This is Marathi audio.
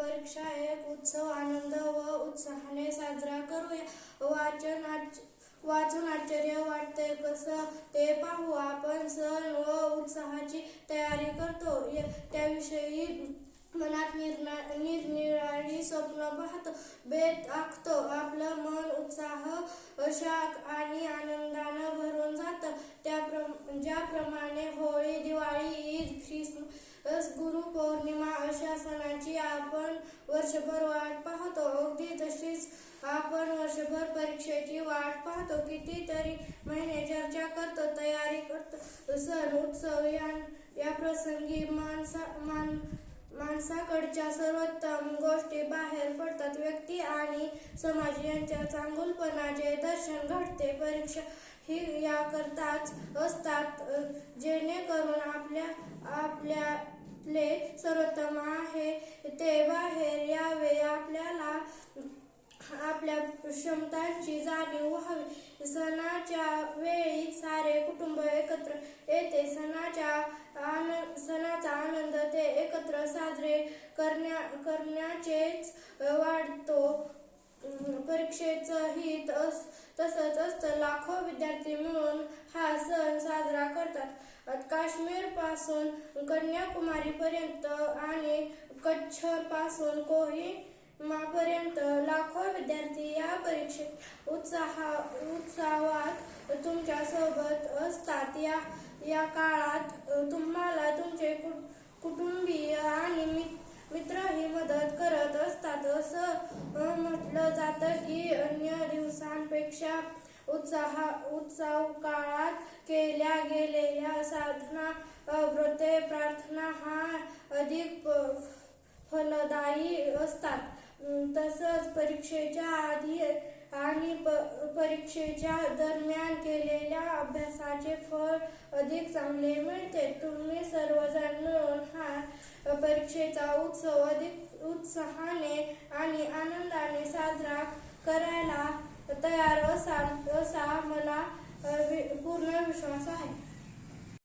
परीक्षा एक उत्सव आनंद व उत्साहाने साजरा करूया. वाचून आश्चर्य वाटते कसं ते पाहू आपण. सण व उत्साहाची तयारी करतो, त्याविषयी मनात निरनिराळी स्वप्न पाहतो, बेत आखतो. आपलं मन उत्साह शाख आणि आनंदानं भरून जातं. ज्याप्रमाणे होळी, दिवाळी, ईद, ख्रिसमस, गुरुपौर्णिमा अशा सणांची आपण वर्षभर वाट पाहतो, अगदी तशीच आपण वर्षभर परीक्षेची वाट पाहतो. कितीतरी महिने चर्चा करतो, तयारी करतो. सण उत्सव या प्रसंगी माणसाकडच्या सर्वोत्तम गोष्टी बाहेर पडतात. व्यक्ती आणि समाज यांच्या चांगुलपणाचे दर्शन घडते. परीक्षा ही याकरताच असतात जेणेकरून आपल्यातले सर्वोत्तम आहे ते बाहेर यावे, आपल्याला आपल्या क्षमतांची जाणीव व्हावी. सणाच्या वेळी सारे कुटुंब एकत्र येते. सणाचा आनंद ते एकत्र साजरे करण्याचेच वाढतो. परीक्षेचंही तसंच असतं. लाखो विद्यार्थी मिळून हा सण साजरा करतात. काश्मीर पासून कन्याकुमारीपर्यंत आणि कच्छ पासून कोहिमापर्यंत लाखो विद्यार्थी या परीक्षेत उत्साहात तुमच्या सोबत असतात. या काळात तुम्हाला तुमचे कुटुंबीय आणि मित्रही मदत करत असतात. असं म्हटलं जातं की अन्य दिवसांपेक्षा उत्सव काळात केल्या गेलेल्या साधना, व्रते, प्रार्थना हा अधिक फलदायी असतात. तसंच परीक्षेच्या आधी आणि परीक्षेच्या दरम्यान केलेल्या अभ्यासाचे फळ अधिक चांगले मिळते. तुम्ही सर्वजण मिळून हा परीक्षेचा उत्सव अधिक उत्साहाने आणि आनंदाने साजरा करायला तयार असाल असा मला पूर्ण विश्वास आहे.